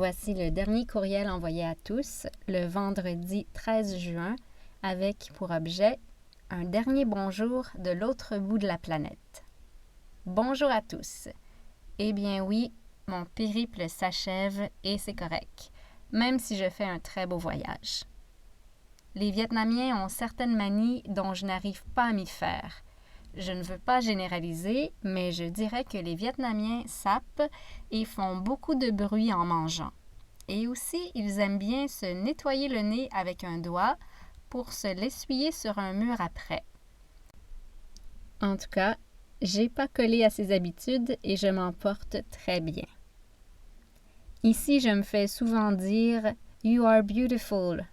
Voici le dernier courriel envoyé à tous le vendredi 13 juin avec pour objet un dernier bonjour de l'autre bout de la planète. Bonjour à tous. Eh bien oui, mon périple s'achève et c'est correct, même si je fais un très beau voyage. Les Vietnamiens ont certaines manies dont je n'arrive pas à m'y faire. Je ne veux pas généraliser, mais je dirais que les Vietnamiens sapent et font beaucoup de bruit en mangeant. Et aussi, ils aiment bien se nettoyer le nez avec un doigt pour se l'essuyer sur un mur après. En tout cas, j'ai pas collé à ces habitudes et je m'en porte très bien. Ici, je me fais souvent dire « You are beautiful ».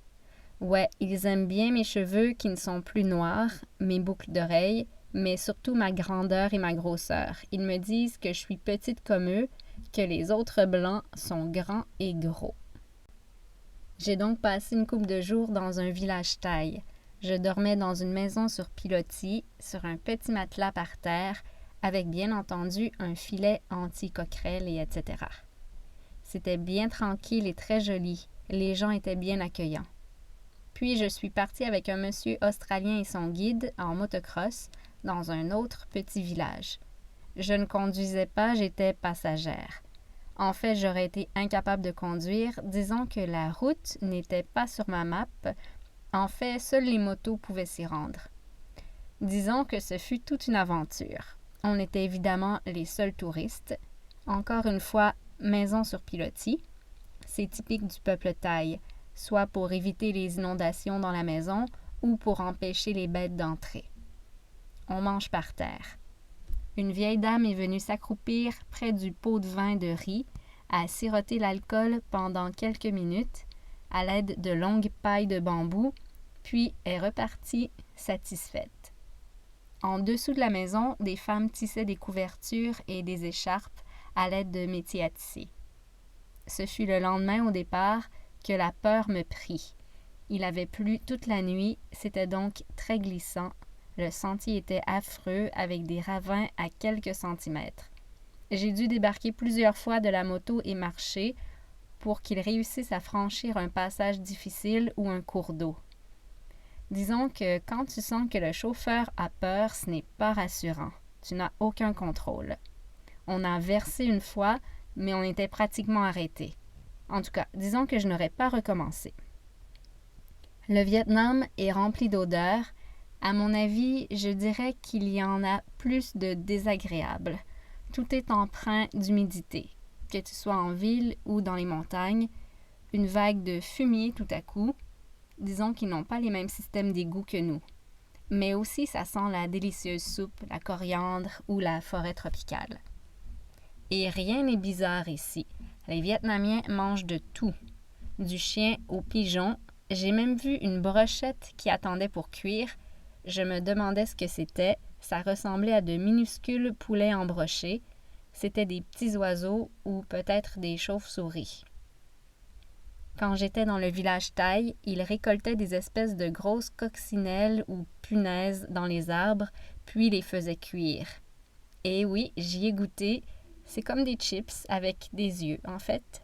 Ouais, ils aiment bien mes cheveux qui ne sont plus noirs, mes boucles d'oreilles, mais surtout ma grandeur et ma grosseur. Ils me disent que je suis petite comme eux, que les autres blancs sont grands et gros. J'ai donc passé une couple de jours dans un village thaï. Je dormais dans une maison sur pilotis, sur un petit matelas par terre, avec bien entendu un filet anti-coquerelles et etc. C'était bien tranquille et très joli. Les gens étaient bien accueillants. Puis je suis partie avec un monsieur australien et son guide en motocross dans un autre petit village. Je ne conduisais pas, j'étais passagère. En fait, j'aurais été incapable de conduire, disons que la route n'était pas sur ma map. En fait, seules les motos pouvaient s'y rendre. Disons que ce fut toute une aventure. On était évidemment les seuls touristes. Encore une fois, maison sur pilotis. C'est typique du peuple thaï, soit pour éviter les inondations dans la maison ou pour empêcher les bêtes d'entrer. On mange par terre. Une vieille dame est venue s'accroupir près du pot de vin de riz, à siroter l'alcool pendant quelques minutes, à l'aide de longues pailles de bambou, puis est repartie satisfaite. En dessous de la maison, des femmes tissaient des couvertures et des écharpes à l'aide de métiers à tisser. Ce fut le lendemain au départ que la peur me prit. Il avait plu toute la nuit, c'était donc très glissant. Le sentier était affreux avec des ravins à quelques centimètres. J'ai dû débarquer plusieurs fois de la moto et marcher pour qu'il réussisse à franchir un passage difficile ou un cours d'eau. Disons que quand tu sens que le chauffeur a peur, ce n'est pas rassurant. Tu n'as aucun contrôle. On a versé une fois, mais on était pratiquement arrêté. En tout cas, disons que je n'aurais pas recommencé. Le Vietnam est rempli d'odeurs. À mon avis, je dirais qu'il y en a plus de désagréables. Tout est empreint d'humidité, que tu sois en ville ou dans les montagnes. Une vague de fumier tout à coup. Disons qu'ils n'ont pas les mêmes systèmes d'égout que nous. Mais aussi, ça sent la délicieuse soupe, la coriandre ou la forêt tropicale. Et rien n'est bizarre ici. Les Vietnamiens mangent de tout. Du chien au pigeon. J'ai même vu une brochette qui attendait pour cuire. Je me demandais ce que c'était. Ça ressemblait à de minuscules poulets embrochés. C'était des petits oiseaux ou peut-être des chauves-souris. Quand j'étais dans le village thaï, ils récoltaient des espèces de grosses coccinelles ou punaises dans les arbres, puis les faisaient cuire. Et oui, j'y ai goûté. C'est comme des chips avec des yeux, en fait.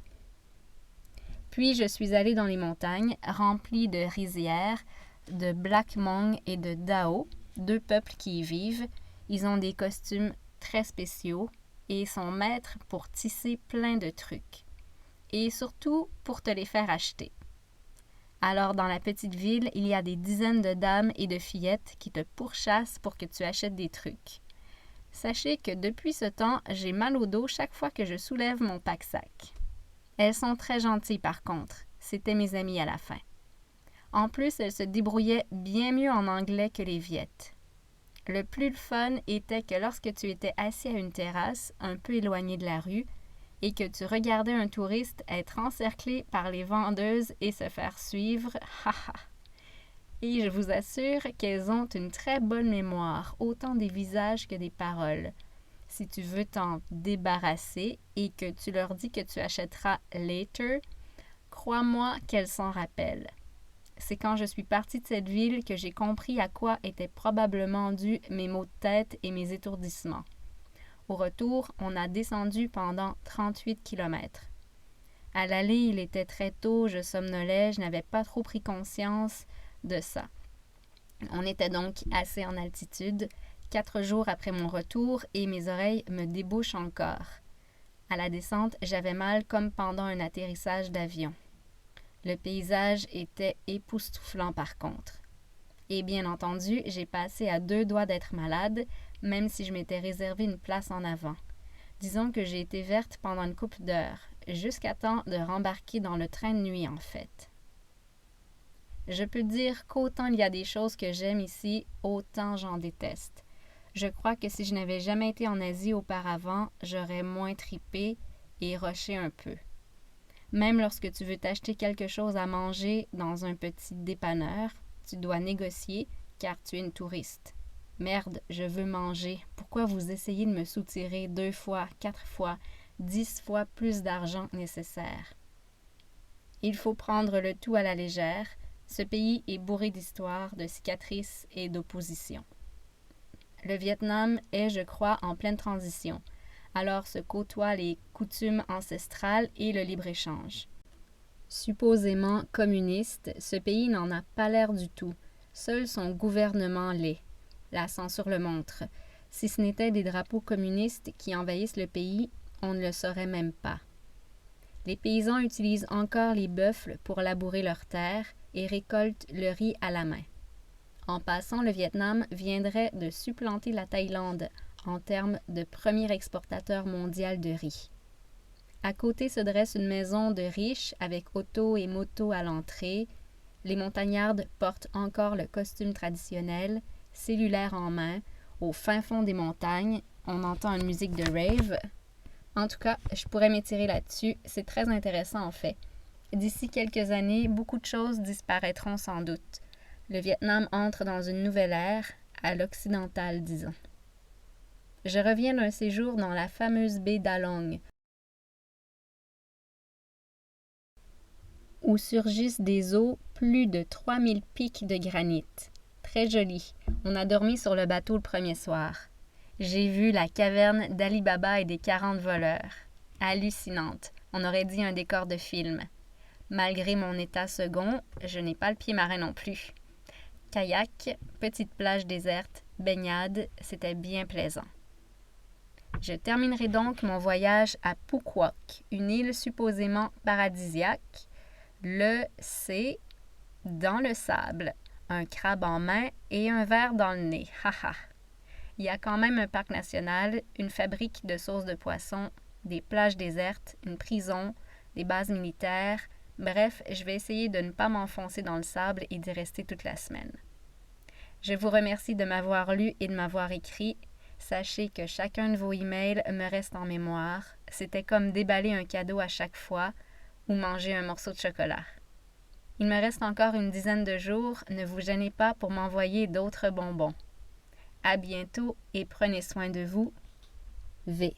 Puis je suis allée dans les montagnes, remplies de rizières, de Black Hmong et de Dao, deux peuples qui y vivent. Ils ont des costumes très spéciaux et sont maîtres pour tisser plein de trucs. Et surtout pour te les faire acheter. Alors dans la petite ville, il y a des dizaines de dames et de fillettes qui te pourchassent pour que tu achètes des trucs. Sachez que depuis ce temps, j'ai mal au dos chaque fois que je soulève mon pack-sac. Elles sont très gentilles par contre, c'étaient mes amies à la fin. En plus, elles se débrouillaient bien mieux en anglais que les Viettes. Le plus fun était que lorsque tu étais assis à une terrasse, un peu éloigné de la rue, et que tu regardais un touriste être encerclé par les vendeuses et se faire suivre, haha. Et je vous assure qu'elles ont une très bonne mémoire, autant des visages que des paroles. Si tu veux t'en débarrasser et que tu leur dis que tu achèteras later, crois-moi qu'elles s'en rappellent. C'est quand je suis partie de cette ville que j'ai compris à quoi étaient probablement dus mes maux de tête et mes étourdissements. Au retour, on a descendu pendant 38 kilomètres. À l'aller, il était très tôt, je somnolais, je n'avais pas trop pris conscience de ça. On était donc assez en altitude, 4 jours après mon retour, et mes oreilles me débouchent encore. À la descente, j'avais mal comme pendant un atterrissage d'avion. Le paysage était époustouflant par contre. Et bien entendu, j'ai passé à 2 doigts d'être malade, même si je m'étais réservé une place en avant. Disons que j'ai été verte pendant une couple d'heures, jusqu'à temps de rembarquer dans le train de nuit en fait. Je peux dire qu'autant il y a des choses que j'aime ici, autant j'en déteste. Je crois que si je n'avais jamais été en Asie auparavant, j'aurais moins tripé et rushé un peu. Même lorsque tu veux t'acheter quelque chose à manger dans un petit dépanneur, tu dois négocier car tu es une touriste. Merde, je veux manger. Pourquoi vous essayez de me soutirer 2 fois, 4 fois, 10 fois plus d'argent nécessaire? Il faut prendre le tout à la légère. Ce pays est bourré d'histoires, de cicatrices et d'oppositions. Le Vietnam est, je crois, en pleine transition. Alors se côtoient les coutumes ancestrales et le libre-échange. Supposément communiste, ce pays n'en a pas l'air du tout. Seul son gouvernement l'est. La censure le montre. Si ce n'était des drapeaux communistes qui envahissent le pays, on ne le saurait même pas. Les paysans utilisent encore les buffles pour labourer leurs terres et récoltent le riz à la main. En passant, le Vietnam viendrait de supplanter la Thaïlande en termes de premier exportateur mondial de riz. À côté se dresse une maison de riches avec auto et moto à l'entrée. Les montagnardes portent encore le costume traditionnel, cellulaire en main, au fin fond des montagnes. On entend une musique de rave. En tout cas, je pourrais m'étirer là-dessus. C'est très intéressant en fait. D'ici quelques années, beaucoup de choses disparaîtront sans doute. Le Vietnam entre dans une nouvelle ère, à l'occidental, disons. Je reviens d'un séjour dans la fameuse baie d'Along, où surgissent des eaux plus de 3000 pics de granit. Très joli. On a dormi sur le bateau le premier soir. J'ai vu la caverne d'Ali Baba et des 40 voleurs. Hallucinante. On aurait dit un décor de film. Malgré mon état second, je n'ai pas le pied marin non plus. Kayak, petite plage déserte, baignade, c'était bien plaisant. Je terminerai donc mon voyage à Phu Quoc, une île supposément paradisiaque. Le C dans le sable, un crabe en main et un verre dans le nez. Haha. Il y a quand même un parc national, une fabrique de sauce de poisson, des plages désertes, une prison, des bases militaires. Bref, je vais essayer de ne pas m'enfoncer dans le sable et d'y rester toute la semaine. Je vous remercie de m'avoir lu et de m'avoir écrit. Sachez que chacun de vos emails me reste en mémoire. C'était comme déballer un cadeau à chaque fois ou manger un morceau de chocolat. Il me reste encore une dizaine de jours. Ne vous gênez pas pour m'envoyer d'autres bonbons. À bientôt et prenez soin de vous. V.